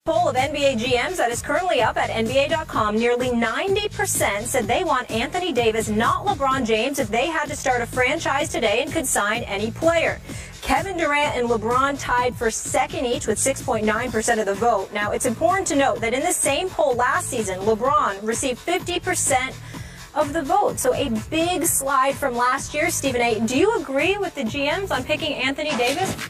Poll of NBA GMs that is currently up at NBA.com, nearly 90% said they want Anthony Davis, not LeBron James, if they had to start a franchise today and could sign any player. Kevin Durant and LeBron tied for second each with 6.9% of the vote. Now, it's important to note that in the same poll last season, LeBron received 50% of the vote. So a big slide from last year. Stephen A., do you agree with the GMs on picking Anthony Davis?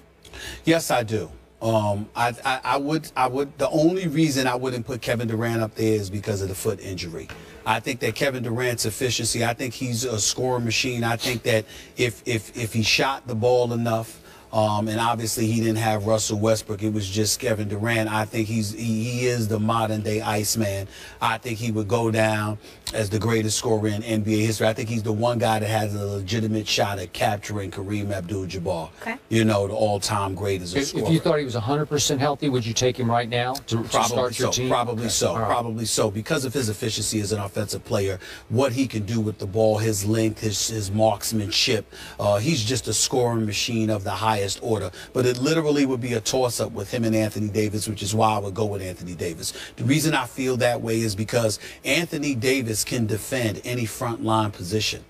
Yes, I do. I would. The only reason I wouldn't put Kevin Durant up there is because of the foot injury. I think that Kevin Durant's efficiency, I think he's a scoring machine. I think that if he shot the ball enough, and obviously he didn't have Russell Westbrook, it was just Kevin Durant. I think he is the modern day Iceman. I think he would go down as the greatest scorer in NBA history. I think he's the one guy that has a legitimate shot at capturing Kareem Abdul-Jabbar. Okay. You know, the all-time great as a scorer. If you thought he was 100% healthy, would you take him right now to start your team? Probably so. Right. Probably so. Because of his efficiency as an offensive player, what he can do with the ball, his length, his marksmanship, he's just a scoring machine of the highest order. But it literally would be a toss-up with him and Anthony Davis, which is why I would go with Anthony Davis. The reason I feel that way is because Anthony Davis can defend any front line position.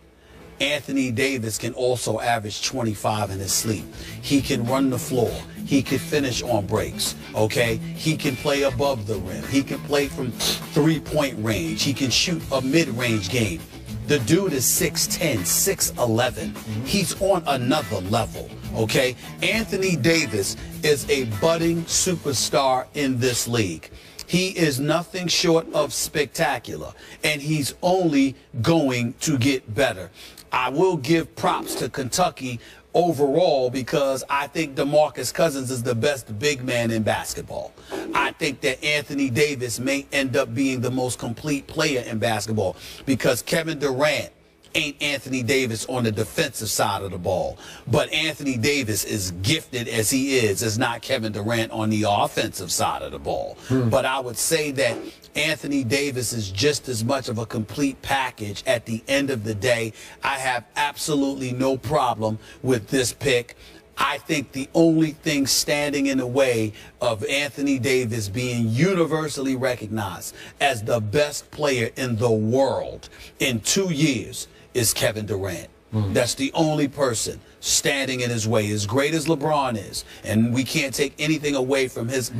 Anthony Davis can also average 25 in his sleep. He can run the floor. He can finish on breaks, okay? He can play above the rim. He can play from three-point range. He can shoot a mid-range game. The dude is 6'10", 6'11". He's on another level, okay? Anthony Davis is a budding superstar in this league. He is nothing short of spectacular, and he's only going to get better. I will give props to Kentucky overall because I think DeMarcus Cousins is the best big man in basketball. I think that Anthony Davis may end up being the most complete player in basketball because Kevin Durant ain't Anthony Davis on the defensive side of the ball. But Anthony Davis, is gifted as he is not Kevin Durant on the offensive side of the ball. But I would say that Anthony Davis is just as much of a complete package at the end of the day. I have absolutely no problem with this pick. I think the only thing standing in the way of Anthony Davis being universally recognized as the best player in the world in 2 years is Kevin Durant. That's the only person standing in his way, as great as LeBron is. And we can't take anything away from his,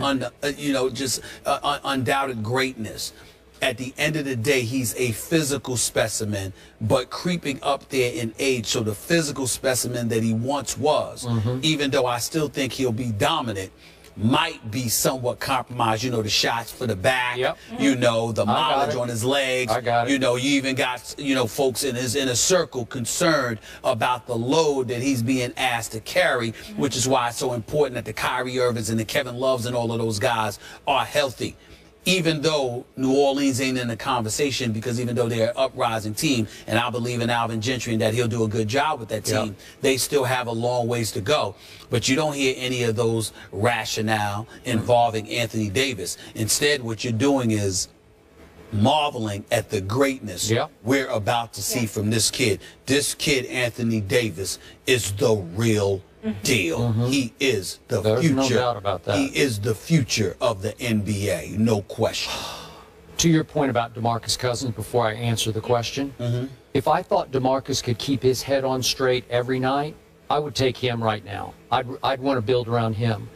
undoubted greatness. At the end of the day, he's a physical specimen, but creeping up there in age. So the physical specimen that he once was, even though I still think he'll be dominant, might be somewhat compromised. You know, the shots for the back, you know, the mileage on his legs. You know, you even got, you know, folks in his inner circle concerned about the load that he's being asked to carry, which is why it's so important that the Kyrie Irvings and the Kevin Loves and all of those guys are healthy. Even though New Orleans ain't in the conversation, because even though they're an uprising team, and I believe in Alvin Gentry and that he'll do a good job with that team, they still have a long ways to go. But you don't hear any of those rationale involving Anthony Davis. Instead, what you're doing is marveling at the greatness we're about to see from this kid. This kid, Anthony Davis, is the real deal. He is the future. No doubt about that. He is the future of the NBA, no question. To your point about DeMarcus Cousins, before I answer the question, if I thought DeMarcus could keep his head on straight every night, I would take him right now. I'd want to build around him.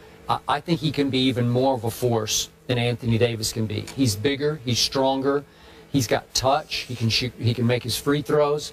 I think he can be even more of a force than Anthony Davis can be. He's bigger, he's stronger, he's got touch, he can shoot, he can make his free throws.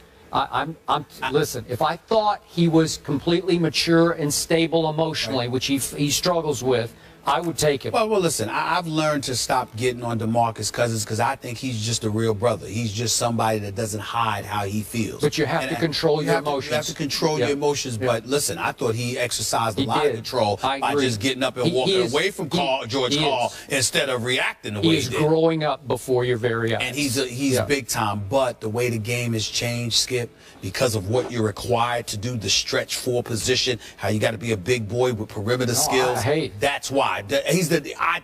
Listen, if I thought he was completely mature and stable emotionally, which he struggles with, I would take him. Well, listen, I've learned to stop getting on DeMarcus Cousins because I think he's just a real brother. He's just somebody that doesn't hide how he feels. But you have to control your emotions. You have to control your emotions. But listen, I thought he exercised a lot of control by just getting up and walking away from George Karl instead of reacting the way he did. He is growing up before your very eyes. And he's big time. But the way the game has changed, Skip, because of what you're required to do, the stretch four position, how you got to be a big boy with perimeter skills. That's why. I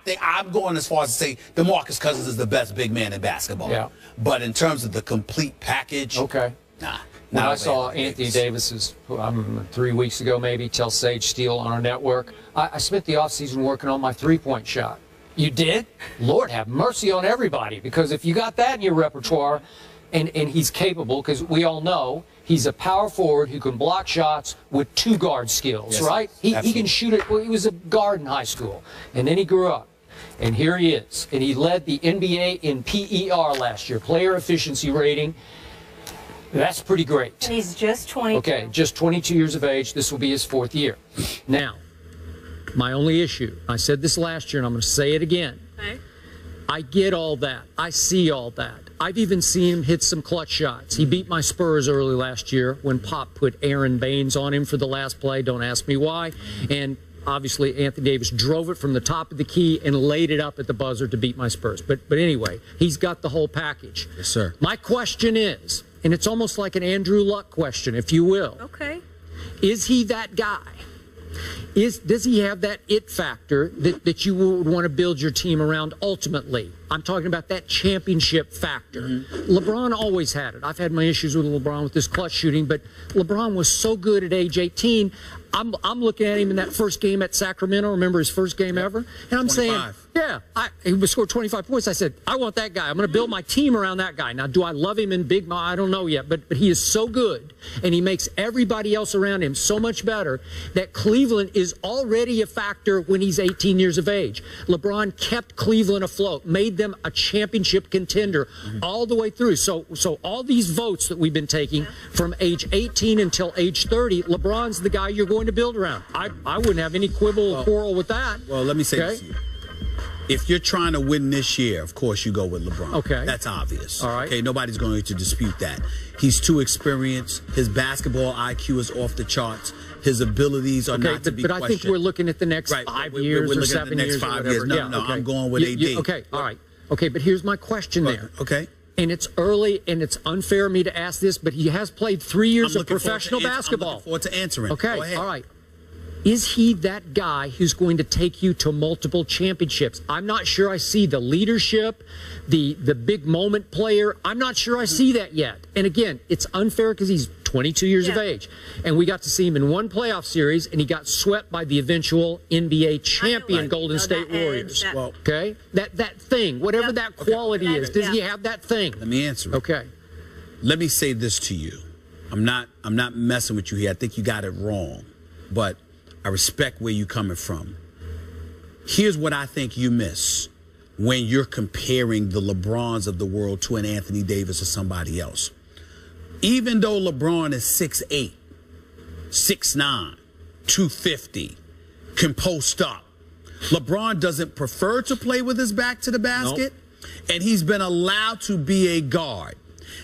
think I'm going as far as to say DeMarcus Cousins is the best big man in basketball. But in terms of the complete package, nah. When I saw Anthony Davis's 3 weeks ago, maybe, tell Sage Steele on our network, I spent the offseason working on my three-point shot. You did? Lord have mercy on everybody, because if you got that in your repertoire, and he's capable, because we all know he's a power forward who can block shots with 2 guard skills, yes, right? He can shoot it. Well, he was a guard in high school, and then he grew up. And here he is. And he led the NBA in PER last year, player efficiency rating. That's pretty great. And he's just 22. Okay, just 22 years of age. This will be his 4th year. Now, my only issue, I said this last year, and I'm going to say it again. Okay. I get all that. I see all that. I've even seen him hit some clutch shots. He beat my Spurs early last year when Pop put Aaron Baines on him for the last play. Don't ask me why. And obviously, Anthony Davis drove it from the top of the key and laid it up at the buzzer to beat my Spurs. But anyway, he's got the whole package. Yes, sir. My question is, and it's almost like an Andrew Luck question, if you will. Okay. Is he that guy? Does he have that it factor that you would want to build your team around ultimately? I'm talking about that championship factor. LeBron always had it. I've had my issues with LeBron with this clutch shooting, but LeBron was so good at age 18. I'm looking at him in that first game at Sacramento. Remember his first game ever? And I'm 25. saying, yeah, he would score 25 points. I said, I want that guy. I'm going to build my team around that guy. Now, do I love him in big? I don't know yet, but he is so good, and he makes everybody else around him so much better that Cleveland is already a factor when he's 18 years of age. LeBron kept Cleveland afloat, made them a championship contender all the way through. So all these votes that we've been taking from age 18 until age 30, LeBron's the guy you're going to build around. I wouldn't have any quibble or quarrel with that. Well, let me say this to you. If you're trying to win this year, of course you go with LeBron. Okay. That's obvious. All right. Okay, nobody's going to dispute that. He's too experienced. His basketball IQ is off the charts. His abilities are not to be questioned. But I think we're looking at the next 5 years we're or looking 7 at the next years 5 or years. whatever. No, I'm going with AD. Okay, all right. Okay, but here's my question there. Okay. And it's early, and it's unfair of me to ask this, but he has played 3 years of professional basketball. I'm looking forward to answering. Okay, Go ahead. all right. Is he that guy who's going to take you to multiple championships? I'm not sure I see the leadership, the big moment player. I'm not sure I see that yet. And again, it's unfair because he's 22 years of age. And we got to see him in one playoff series, and he got swept by the eventual NBA champion Golden State Warriors. Well, okay? That thing, whatever that quality is, does he have that thing? Let me answer it. Okay. Let me say this to you. I'm not messing with you here. I think you got it wrong. But I respect where you're coming from. Here's what I think you miss when you're comparing the LeBrons of the world to an Anthony Davis or somebody else. Even though LeBron is 6'8", 6'9", 250, can post up, LeBron doesn't prefer to play with his back to the basket, and he's been allowed to be a guard.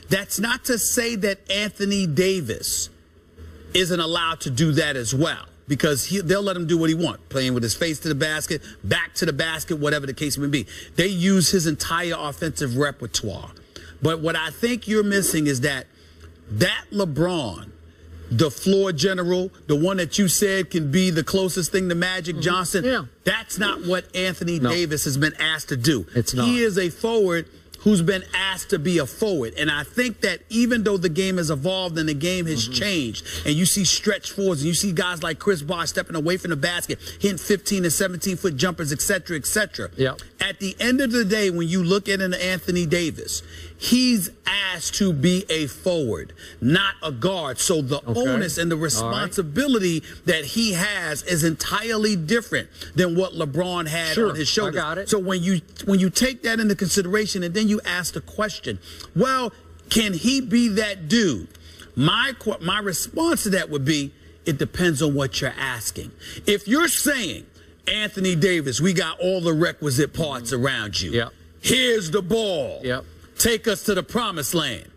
That's not to say that Anthony Davis isn't allowed to do that as well, because they'll let him do what he wants, playing with his face to the basket, back to the basket, whatever the case may be. They use his entire offensive repertoire. But what I think you're missing is that LeBron, the floor general, the one that you said can be the closest thing to Magic Johnson, that's not what Anthony Davis has been asked to do. It's not. He is a forward who's been asked to be a forward. And I think that even though the game has evolved and the game has changed, and you see stretch forwards, and you see guys like Chris Bosh stepping away from the basket, hitting 15 and 17-foot jumpers, et cetera, at the end of the day, when you look at an Anthony Davis, he's asked to be a forward, not a guard. So the onus and the responsibility that he has is entirely different than what LeBron had on his shoulders. I got it. So when you take that into consideration, and then you ask the question, well, can he be that dude? My response to that would be, it depends on what you're asking. If you're saying, Anthony Davis, we got all the requisite parts around you. Here's the ball. Take us to the promised land.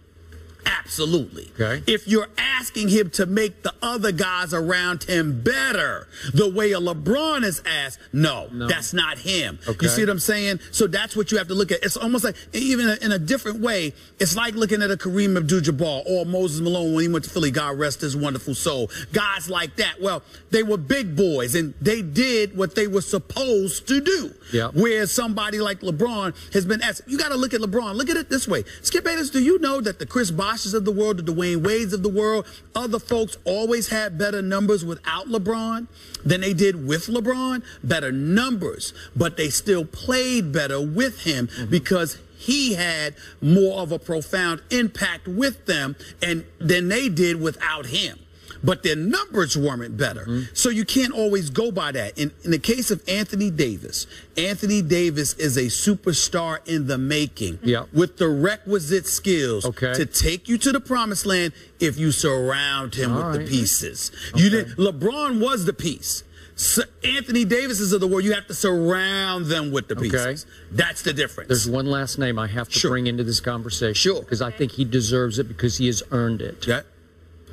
Absolutely. If you're asking him to make the other guys around him better, the way a LeBron is asked, no, that's not him. You see what I'm saying? So that's what you have to look at. It's almost like, even in a different way, it's like looking at a Kareem Abdul-Jabbar or Moses Malone when he went to Philly, God rest his wonderful soul. Guys like that, well, they were big boys, and they did what they were supposed to do. Whereas somebody like LeBron has been asked, you got to look at LeBron. Look at it this way. Skip Bayless, do you know that the Chris Bosh Boshes of the world, the Dwayne Wades of the world, other folks always had better numbers without LeBron than they did with LeBron. Better numbers, but they still played better with him because he had more of a profound impact with them and than they did without him. But their numbers weren't better. So you can't always go by that. In the case of Anthony Davis is a superstar in the making with the requisite skills to take you to the promised land if you surround him with the pieces. LeBron was the piece. So Anthony Davis is of the world. You have to surround them with the pieces. That's the difference. There's one last name I have to bring into this conversation. Because I think he deserves it because he has earned it.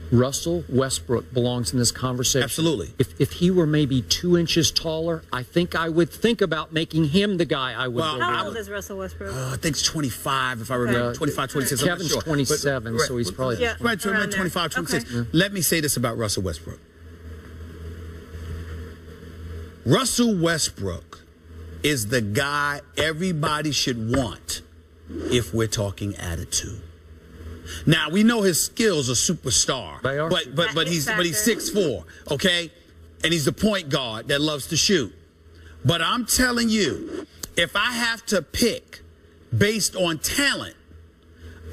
Russell Westbrook belongs in this conversation. Absolutely. If he were maybe 2 inches taller, I think I would think about making him the guy I would go How old is Russell Westbrook? I think it's 25, if I remember. 25, 26. Kevin's 27, so he's probably... Right, 25, 26. Let me say this about Russell Westbrook. Russell Westbrook is the guy everybody should want if we're talking attitude. Now we know his skills are superstar, but he's 6'4", okay, and he's the point guard that loves to shoot. But I'm telling you, if I have to pick based on talent,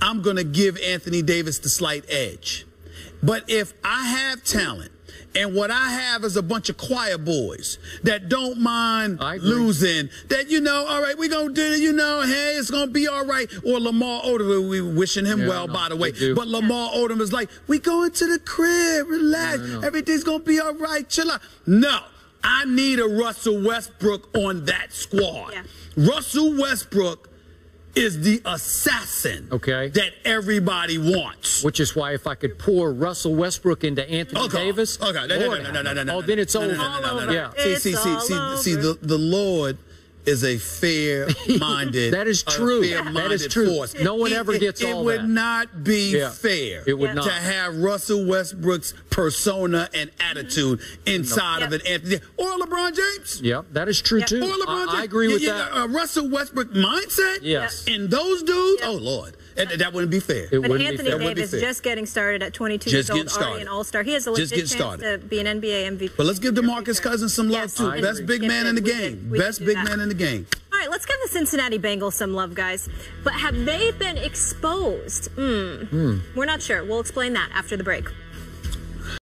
I'm gonna give Anthony Davis the slight edge. But if I have talent, and what I have is a bunch of choir boys that don't mind losing, that, you know, all right, we're going to do it, you know, hey, it's going to be all right. Or Lamar Odom, we wishing him well, by the way. But Lamar Odom is like, we going to the crib, relax, everything's going to be all right, chill out. No, I need a Russell Westbrook on that squad. Russell Westbrook is the assassin that everybody wants. Which is why if I could pour Russell Westbrook into Anthony Davis, no, then it's over. See, the Lord is a fair-minded. That is true. That is true. Force. No one ever gets all that. It would not be fair to have Russell Westbrook's persona and attitude inside of it, Anthony, or LeBron James. That is true too. Or LeBron James. I agree with that. Russell Westbrook mindset. And those dudes. Oh Lord. That wouldn't be fair. But Anthony Davis just getting started at 22 years old, already an all-star. He has a legit chance to be an NBA MVP. But let's give DeMarcus Cousins some love too. Best big man in the game. Best big man in the game. All right, let's give the Cincinnati Bengals some love, guys. But have they been exposed? We're not sure. We'll explain that after the break.